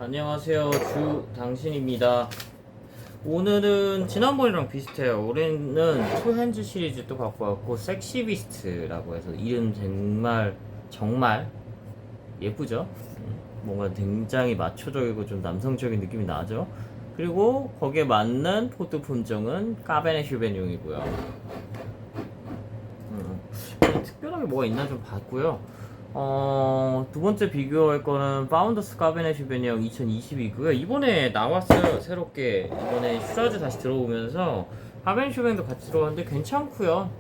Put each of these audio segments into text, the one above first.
안녕하세요. 당신입니다. 오늘은 지난번이랑 비슷해요. 올해는 투핸즈 시리즈 또 갖고 왔고, 섹시비스트라고 해서 이름 정말 예쁘죠? 뭔가 굉장히 마초적이고 좀 남성적인 느낌이 나죠? 그리고 거기에 맞는 포트 품종은 까베네 슈베뇽이고요. 특별하게 뭐가 있나 좀 봤고요. 두 번째 비교할 거는 파운더스 카베네 슈베뇽 2020이고요. 이번에 나왔어요. 새롭게. 이번에 슈라즈 다시 들어오면서 카베네 슈베뇽도 같이 들어왔는데 괜찮고요.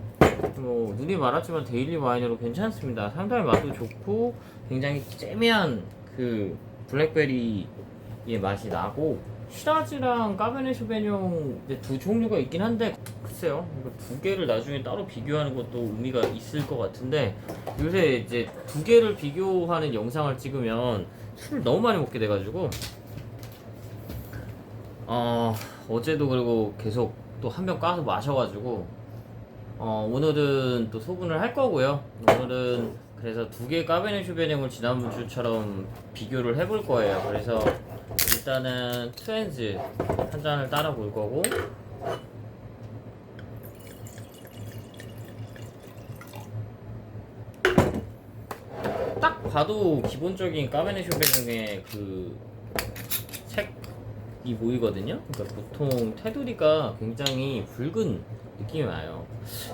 뭐 눈이 말았지만 데일리 와인으로 괜찮습니다. 상당히 맛도 좋고 굉장히 째매한 그 블랙베리의 맛이 나고, 시라즈랑 까베네 슈베뇽 두 종류가 있긴 한데, 글쎄요, 이거 두 개를 나중에 따로 비교하는 것도 의미가 있을 것 같은데, 요새 이제 두 개를 비교하는 영상을 찍으면 술을 너무 많이 먹게 돼가지고, 어제도 그리고 계속 또 한 병 까서 마셔가지고, 오늘은 또 소분을 할 거고요. 오늘은 그래서 두 개 까베네 슈베뇽을 지난번 주처럼 비교를 해볼 거예요. 그래서 일단은 트렌즈 한 잔을 따라 볼 거고, 딱 봐도 기본적인 까베네 슈베뇽의 그 색이 보이거든요. 그러니까 보통 테두리가 굉장히 붉은 느낌이 나요.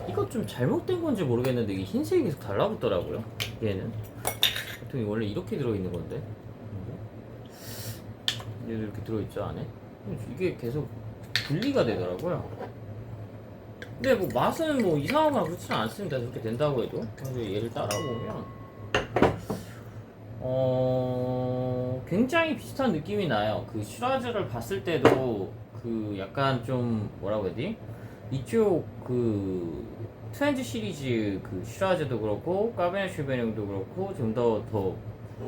이거 좀 잘못된 건지 모르겠는데 이게 흰색이 계속 달라붙더라고요. 얘는 보통 원래 이렇게 들어있는 건데, 얘도 이렇게 들어있죠 안에. 이게 계속 분리가 되더라고요. 근데 뭐 맛은 뭐 이상하거나 그렇지는 않습니다. 그렇게 된다고 해도. 그래서 얘를 따라보면 굉장히 비슷한 느낌이 나요. 그 슈라즈를 봤을 때도 그 약간 좀 뭐라고 해야 되지? 이쪽 그 트렌즈 시리즈 그 슈라즈도 그렇고 까베네 슈베뇽도 그렇고 좀 더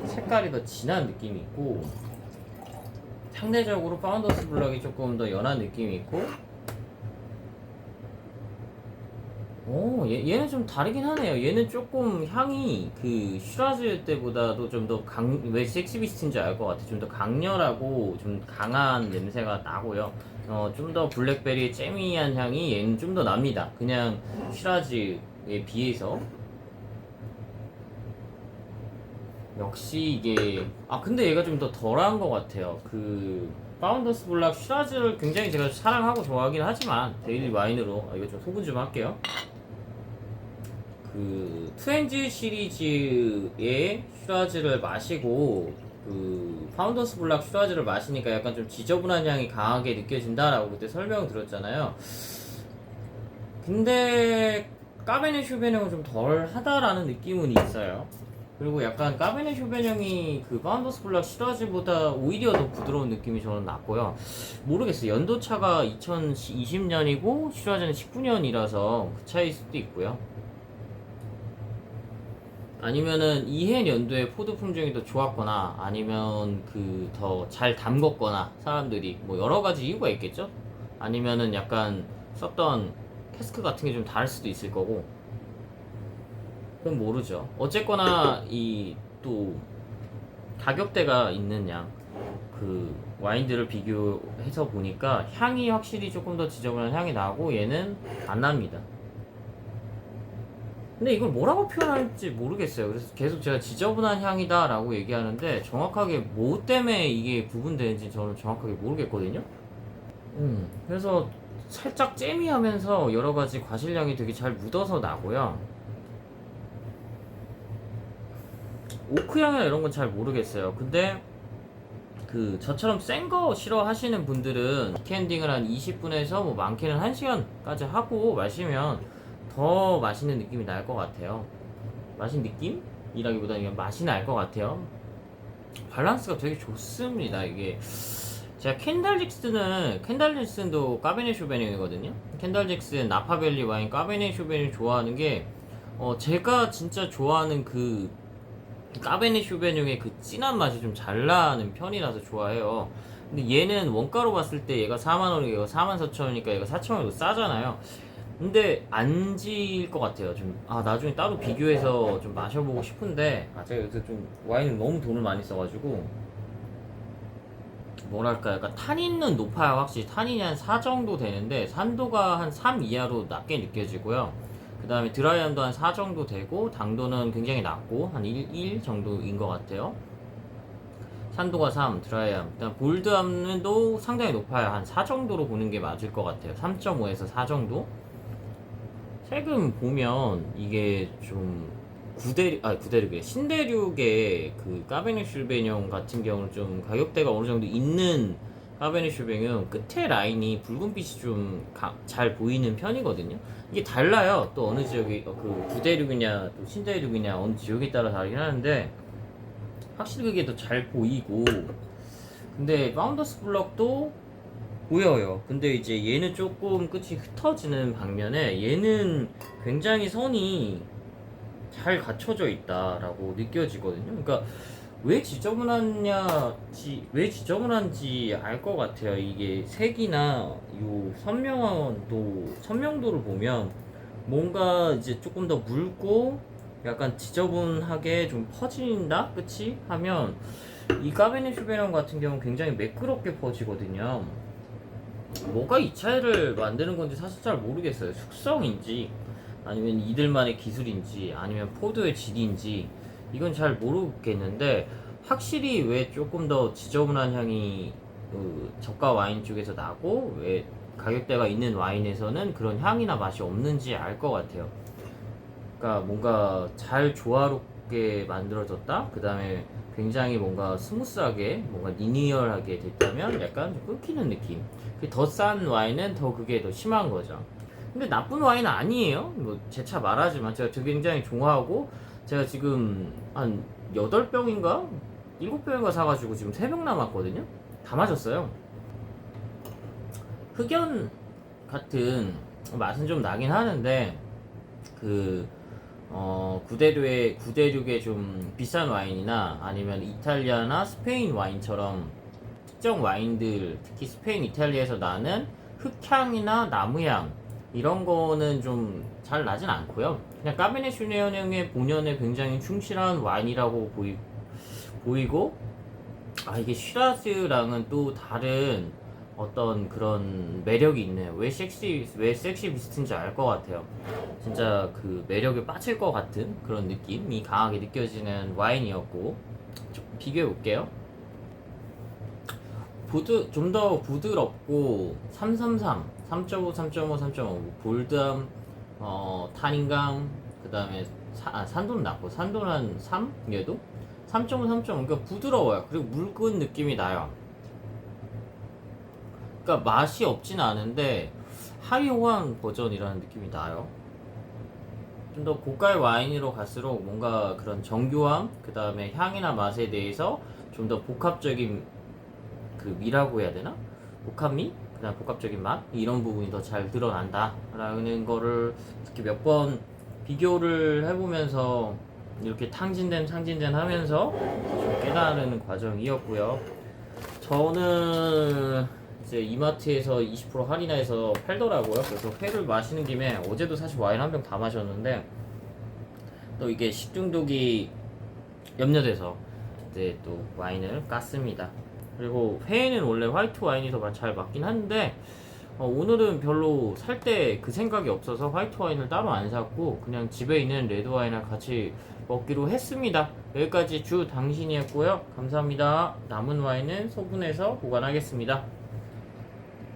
색깔이 더 진한 느낌이 있고, 상대적으로 파운더스 블랙이 조금 더 연한 느낌이 있고, 얘는 좀 다르긴 하네요. 얘는 조금 향이 그 슈라즈 때보다도 좀 더 왜 섹시비스트인지 알 것 같아. 좀 더 강렬하고 좀 강한 냄새가 나고요. 좀 더 블랙베리의 잼미한 향이 얘는 좀 더 납니다. 그냥 슈라즈에 비해서. 역시 이게, 근데 얘가 좀 더 덜한 것 같아요. 그 파운더스 블랙 슈라즈를 굉장히 제가 사랑하고 좋아하긴 하지만 데일리 와인으로, 이거 좀 소분 좀 할게요. 그 트렌즈 시리즈의 슈라즈를 마시고 그 파운더스 블랙 슈라즈를 마시니까 약간 좀 지저분한 향이 강하게 느껴진다라고 그때 설명을 드렸잖아요. 근데 까베네 슈베뇽은 좀 덜 하다라는 느낌은 있어요. 그리고 약간 까베네 슈베뇽이 그 파운더스 블랙 슈라즈보다 오히려 더 부드러운 느낌이 저는 났고요. 모르겠어요. 연도차가 2020년이고 슈라즈는 19년이라서 그 차이일 수도 있고요. 아니면은 이해 연도에 포도 품종이 더 좋았거나, 아니면 그 더 잘 담궜거나, 사람들이 뭐 여러 가지 이유가 있겠죠. 아니면은 약간 썼던 캐스크 같은 게 좀 다를 수도 있을 거고, 그건 모르죠. 어쨌거나 이 또 가격대가 있는 양 그 와인들을 비교해서 보니까 향이 확실히 조금 더 지저분한 향이 나고 얘는 안 납니다. 근데 이걸 뭐라고 표현할지 모르겠어요. 그래서 계속 제가 지저분한 향이다 라고 얘기하는데, 정확하게 뭐 때문에 이게 구분되는지 저는 정확하게 모르겠거든요. 그래서 살짝 잼미하면서 여러가지 과실향이 되게 잘 묻어서 나고요. 오크향이나 이런 건 잘 모르겠어요. 근데 그 저처럼 센 거 싫어하시는 분들은 캔딩을 한 20분에서 뭐 많게는 1시간까지 하고 마시면 더 맛있는 느낌이 날 것 같아요. 맛있는 느낌이라기보다는 그냥 맛이 날 것 같아요. 밸런스가 되게 좋습니다. 이게 제가 캔달 잭슨도 까베네 슈베뇽이거든요. 캔달 잭슨 나파밸리 와인 까베네 슈베뇽 좋아하는 게, 제가 진짜 좋아하는 그 까베네 슈베뇽의 그 진한 맛이 좀 잘 나는 편이라서 좋아해요. 근데 얘는 원가로 봤을 때 얘가 4만원이고 얘가 44,000원이니까 얘가 4,000원이 더 싸잖아요. 근데 안 질 것 같아요. 좀 나중에 따로 비교해서 좀 마셔보고 싶은데, 제가 요새 좀 와인을 너무 돈을 많이 써가지고 뭐랄까 약간 탄닌은 높아요. 확실히 탄닌이 한 4 정도 되는데 산도가 한 3 이하로 낮게 느껴지고요. 그 다음에 드라이함도 한 4 정도 되고 당도는 굉장히 낮고 한 1 정도인 것 같아요. 산도가 3, 드라이함. 그다음 볼드함도 상당히 높아요. 한 4 정도로 보는 게 맞을 것 같아요. 3.5에서 4 정도. 최근 보면 이게 좀 구대륙의 신대륙의 그 까베네 슐베뇽 같은 경우는 좀 가격대가 어느 정도 있는 까베네 슐베뇽 끝에 라인이 붉은빛이 좀 잘 보이는 편이거든요. 이게 달라요. 또 어느 지역이 그 구대륙이냐 또 신대륙이냐 어느 지역에 따라 다르긴 하는데 확실히 그게 더 잘 보이고 근데 파운더스 블럭도 보여요. 근데 이제 얘는 조금 끝이 흩어지는 방면에 얘는 굉장히 선이 잘 갖춰져 있다라고 느껴지거든요. 그러니까 왜 지저분한지 알 것 같아요. 이게 색이나 요 선명도를 보면 뭔가 이제 조금 더 묽고 약간 지저분하게 좀 퍼진다? 그치? 하면 이 까베네 슈베랑 같은 경우는 굉장히 매끄럽게 퍼지거든요. 뭐가 이 차이를 만드는 건지 사실 잘 모르겠어요. 숙성인지 아니면 이들만의 기술인지 아니면 포도의 질인지 이건 잘 모르겠는데 확실히 왜 조금 더 지저분한 향이 그 저가 와인 쪽에서 나고 왜 가격대가 있는 와인에서는 그런 향이나 맛이 없는지 알 것 같아요. 그러니까 뭔가 잘 조화롭게 만들어졌다. 그 다음에 굉장히 뭔가 스무스하게 뭔가 리니얼하게 됐다면 약간 좀 끊기는 느낌. 더 싼 와인은 더 그게 더 심한 거죠. 근데 나쁜 와인은 아니에요. 뭐 제 차 말하지만 제가 굉장히 좋아하고 제가 지금 한 8병인가 7병인가 사가지고 지금 3병 남았거든요. 다 마셨어요. 흑연 같은 맛은 좀 나긴 하는데 그 구대륙의 좀 비싼 와인이나 아니면 이탈리아나 스페인 와인처럼 특정 와인들, 특히 스페인, 이탈리아에서 나는 흙향이나 나무향 이런 거는 좀 잘 나진 않고요. 그냥 까베네 슈네연의 본연에 굉장히 충실한 와인이라고 보이고 이게 쉬라즈랑은 또 다른 어떤 그런 매력이 있네요. 왜 섹시 비스트인지 알 것 같아요. 진짜 그 매력에 빠질 것 같은 그런 느낌이 강하게 느껴지는 와인이었고 좀 비교해 볼게요. 좀 더 부드럽고 333, 3.5, 3.5, 3.5 볼드함, 탄닌감, 그 다음에 산도는 낮고 산도는 한 3? 얘도? 3.5, 3.5 그러니까 부드러워요. 그리고 묽은 느낌이 나요. 그러니까 맛이 없진 않은데 하이호환 버전이라는 느낌이 나요. 좀 더 고가의 와인으로 갈수록 뭔가 그런 정교함, 그 다음에 향이나 맛에 대해서 좀 더 복합적인 그 미라고 해야 되나? 복합미? 그 다음 복합적인 맛? 이런 부분이 더 잘 드러난다 라는 거를 특히 몇 번 비교를 해보면서 이렇게 상진된 하면서 좀 깨달은 과정이었고요. 저는 이제 이마트에서 20% 할인해서 팔더라고요. 그래서 회를 마시는 김에 어제도 사실 와인 한 병 다 마셨는데 또 이게 식중독이 염려돼서 이제 또 와인을 깠습니다. 그리고 회에는 원래 화이트 와인이 더 잘 맞긴 한데 오늘은 별로 살 때 그 생각이 없어서 화이트 와인을 따로 안 샀고 그냥 집에 있는 레드 와인을 같이 먹기로 했습니다. 여기까지 주 당신이었고요. 감사합니다. 남은 와인은 소분해서 보관하겠습니다.